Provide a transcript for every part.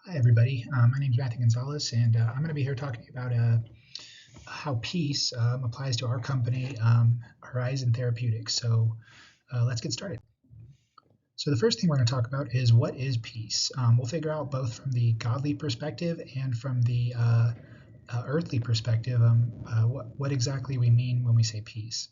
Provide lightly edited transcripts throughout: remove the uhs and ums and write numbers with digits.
Hi, everybody. My name is Matthew Gonzalez, and I'm going to be here talking about how peace applies to our company, Horizon Therapeutics. So let's get started. So the first thing we're going to talk about is what is peace. We'll figure out both from the godly perspective and from the earthly perspective what exactly we mean when we say peace.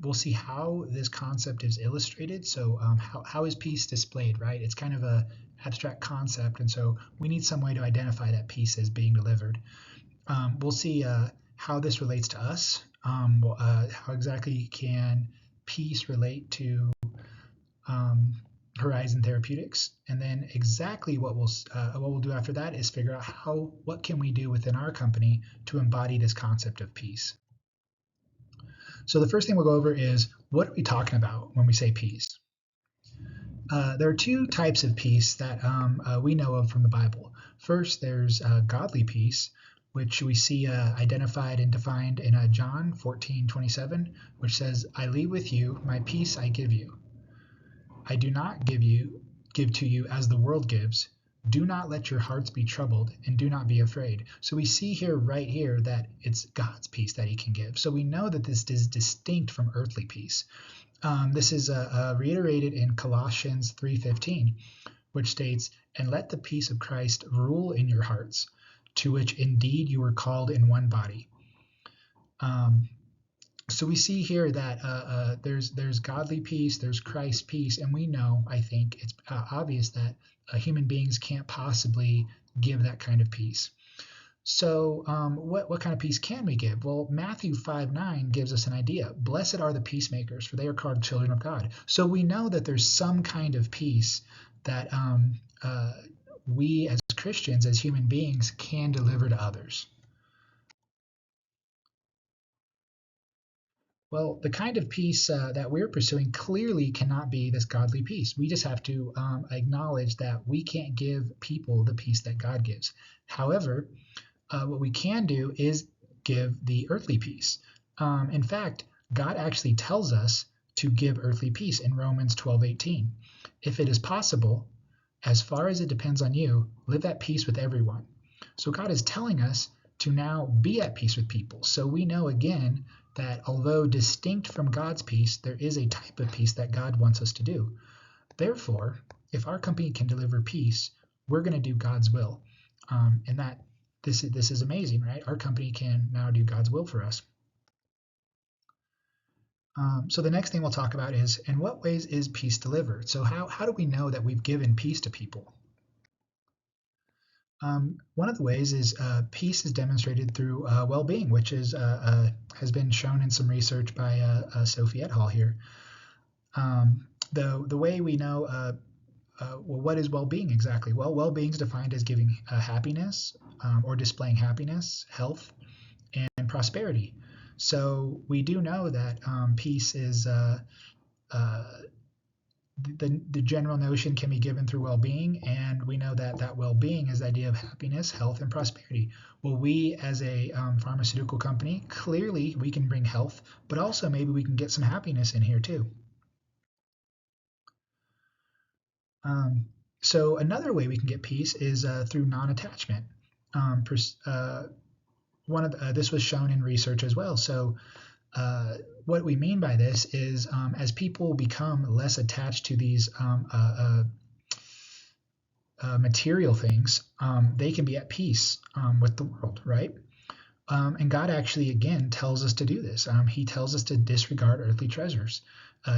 We'll see how this concept is illustrated. So how is peace displayed, right? It's kind of a abstract concept, and so we need some way to identify that peace as being delivered. We'll see how this relates to us. How exactly can peace relate to um, Horizon Therapeutics, and then exactly what we'll do after that is figure out what can we do within our company to embody this concept of peace. So the first thing we'll go over is what are we talking about when we say peace? There are two types of peace that we know of from the Bible. First, there's godly peace, which we see identified and defined in John 14:27, which says, "I leave with you, my peace I give you. I do not give to you as the world gives. Do not let your hearts be troubled, and do not be afraid." So we see here, right here, that it's God's peace that He can give. So we know that this is distinct from earthly peace. This is reiterated in Colossians 3:15, which states, "And let the peace of Christ rule in your hearts, to which indeed you were called in one body." So we see here that there's godly peace, there's Christ's peace, and we know, I think it's obvious that human beings can't possibly give that kind of peace. So what kind of peace can we give? Well, Matthew 5:9 gives us an idea. "Blessed are the peacemakers, for they are called children of God." So we know that there's some kind of peace that we as Christians, as human beings, can deliver to others. Well, the kind of peace that we're pursuing clearly cannot be this godly peace. We just have to acknowledge that we can't give people the peace that God gives. However, what we can do is give the earthly peace. In fact, God actually tells us to give earthly peace in Romans 12:18. "If it is possible, as far as it depends on you, live at peace with everyone." So God is telling us to now be at peace with people. So we know again that although distinct from God's peace, there is a type of peace that God wants us to do. Therefore, if our company can deliver peace, we're going to do God's will. And that this is amazing, right? Our company can now do God's will for us. So the next thing we'll talk about is, in what ways is peace delivered? So how do we know that we've given peace to people? One of the ways is peace is demonstrated through well-being, which has been shown in some research by Sophie et al. Here. The way we know, well, what is well-being exactly? Well, well-being is defined as giving happiness or displaying happiness, health, and prosperity. So we do know that peace is the general notion can be given through well-being, and we know that that well-being is the idea of happiness, health, and prosperity. Well, we as a pharmaceutical company, clearly we can bring health, but also maybe we can get some happiness in here too. So another way we can get peace is through non-attachment. This was shown in research as well. So what we mean by this is as people become less attached to these material things, they can be at peace with the world, right? And God actually, again, tells us to do this. He tells us to disregard earthly treasures.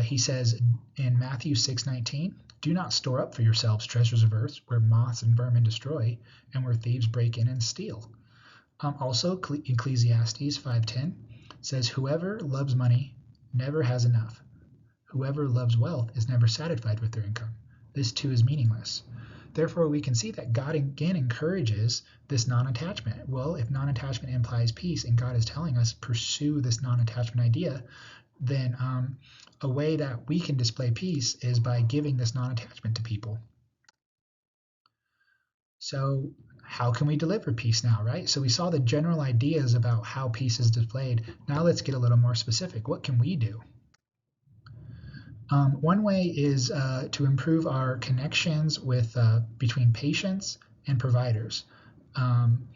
He says in Matthew 6:19, "Do not store up for yourselves treasures of earth where moths and vermin destroy and where thieves break in and steal." Also, Ecclesiastes 5:10 says, "Whoever loves money never has enough. Whoever loves wealth is never satisfied with their income. This too is meaningless." Therefore, we can see that God again encourages this non-attachment. Well, if non-attachment implies peace and God is telling us pursue this non-attachment idea, then a way that we can display peace is by giving this non-attachment to people. So how can we deliver peace now, right? So we saw the general ideas about how peace is displayed. Now let's get a little more specific. What can we do? One way is to improve our connections with between patients, and providers. Um,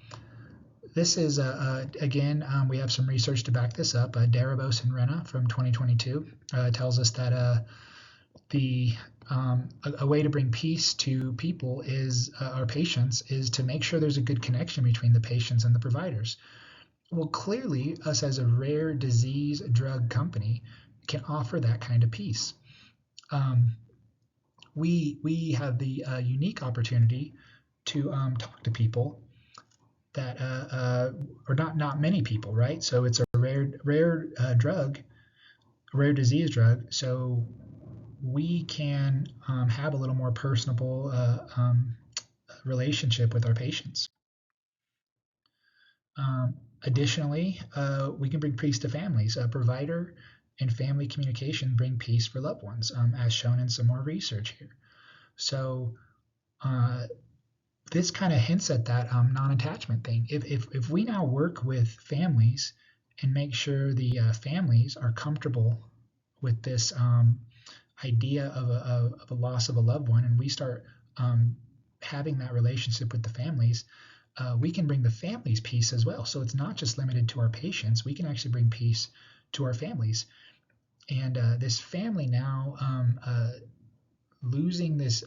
this is, again, we have some research to back this up. Darabos and Rena from 2022 tells us that the a way to bring peace to people is our patients is to make sure there's a good connection between the patients and the providers. Well, clearly, us as a rare disease drug company can offer that kind of peace. Um, we have the unique opportunity to talk to people that or not many people, right? So it's a rare drug, rare disease drug. So we can have a little more personable relationship with our patients. Additionally, we can bring peace to families. Provider and family communication bring peace for loved ones, as shown in some more research here. So uh, this kind of hints at that non-attachment thing. If we now work with families and make sure the families are comfortable with this idea of a loss of a loved one, and we start having that relationship with the families, we can bring the families peace as well. So it's not just limited to our patients. We can actually bring peace to our families. And this family now losing this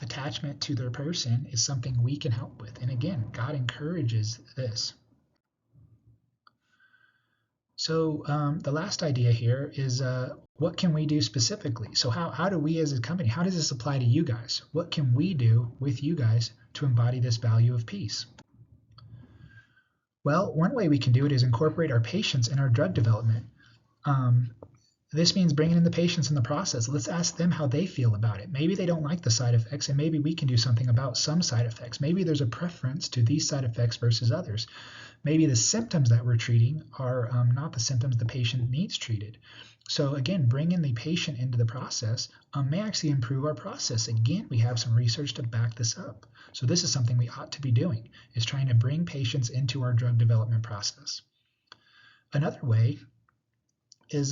attachment to their person is something we can help with. And again, God encourages this. So the last idea here is what can we do specifically? So how do we as a company, how does this apply to you guys? What can we do with you guys to embody this value of peace? Well, one way we can do it is incorporate our patients in our drug development. Um, this means bringing in the patients in the process. Let's ask them how they feel about it. Maybe they don't like the side effects, and maybe we can do something about some side effects. Maybe there's a preference to these side effects versus others. Maybe the symptoms that we're treating are not the symptoms the patient needs treated. So again, bringing the patient into the process may actually improve our process. Again, we have some research to back this up. So this is something we ought to be doing, is trying to bring patients into our drug development process. Another way is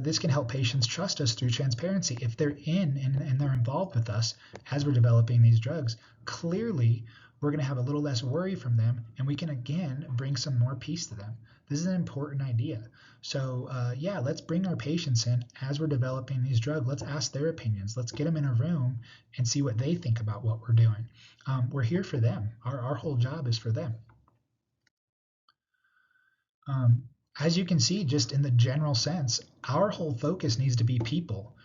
this can help patients trust us through transparency. If they're in and they're involved with us as we're developing these drugs, clearly we're going to have a little less worry from them, and we can again bring some more peace to them. This is an important idea. So yeah, let's bring our patients in as we're developing these drugs. Let's ask their opinions. Let's get them in a room and see what they think about what we're doing. We're here for them. Our whole job is for them. Um, as you can see, just in the general sense, our whole focus needs to be people.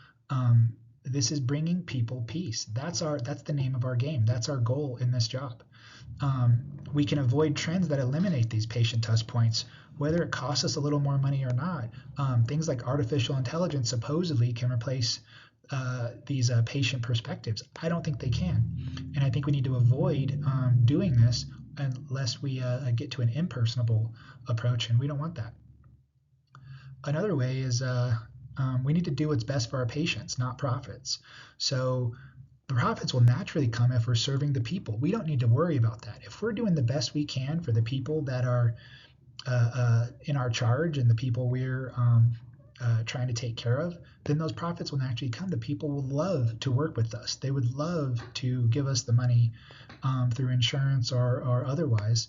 This is bringing people peace. That's the name of our game. That's our goal in this job. We can avoid trends that eliminate these patient touch points, whether it costs us a little more money or not. Things like artificial intelligence supposedly can replace these patient perspectives. I don't think they can, and I think we need to avoid doing this unless we get to an impersonable approach, and we don't want that. Another way is we need to do what's best for our patients, not profits. So the profits will naturally come if we're serving the people. We don't need to worry about that. If we're doing the best we can for the people that are in our charge and the people we're trying to take care of, then those profits will naturally come. The people will love to work with us. They would love to give us the money through insurance or otherwise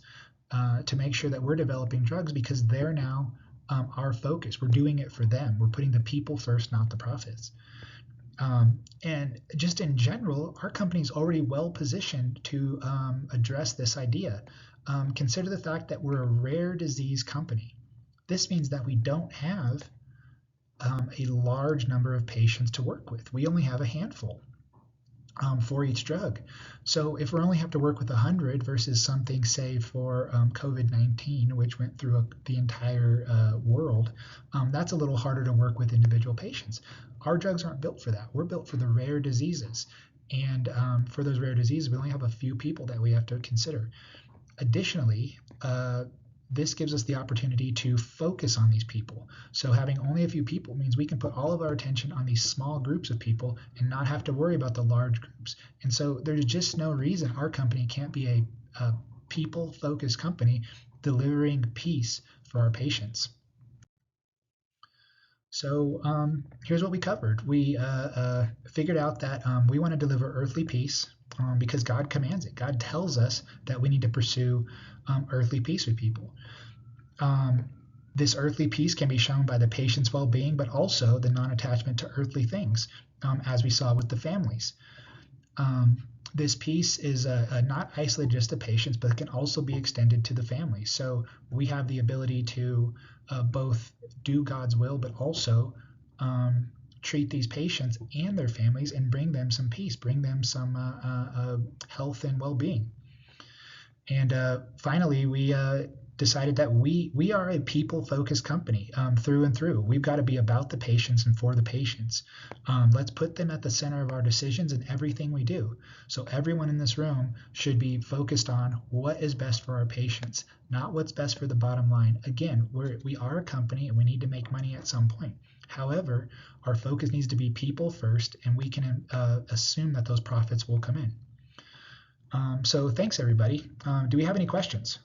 to make sure that we're developing drugs, because they're now our focus. We're doing it for them. We're putting the people first, not the profits. And just in general, our company is already well positioned to address this idea. Consider the fact that we're a rare disease company. This means that we don't have a large number of patients to work with. We only have a handful for each drug. So if we only have to work with 100 versus something, say, for COVID-19, which went through the entire world, that's a little harder to work with individual patients. Our drugs aren't built for that. We're built for the rare diseases. And for those rare diseases, we only have a few people that we have to consider. Additionally, this gives us the opportunity to focus on these people. So having only a few people means we can put all of our attention on these small groups of people and not have to worry about the large groups. And so there's just no reason our company can't be a people-focused company delivering peace for our patients. So here's what we covered. We figured out that we want to deliver earthly peace because God commands it. God tells us that we need to pursue earthly peace with people. This earthly peace can be shown by the patient's well-being, but also the non-attachment to earthly things, as we saw with the families. This peace is not isolated just to patients, but it can also be extended to the family. So we have the ability to both do God's will, but also treat these patients and their families and bring them some peace, bring them some health and well-being. And finally, we decided that we are a people-focused company through and through. We've got to be about the patients and for the patients. Let's put them at the center of our decisions and everything we do. So everyone in this room should be focused on what is best for our patients, not what's best for the bottom line. Again, we are a company and we need to make money at some point. However, our focus needs to be people first, and we can assume that those profits will come in. So thanks, everybody. Do we have any questions?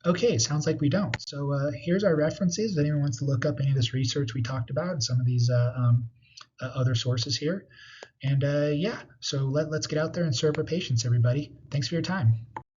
Okay, it sounds like we don't. So here's our references. If anyone wants to look up any of this research we talked about and some of these other sources here. And yeah, so let's get out there and serve our patients, everybody. Thanks for your time.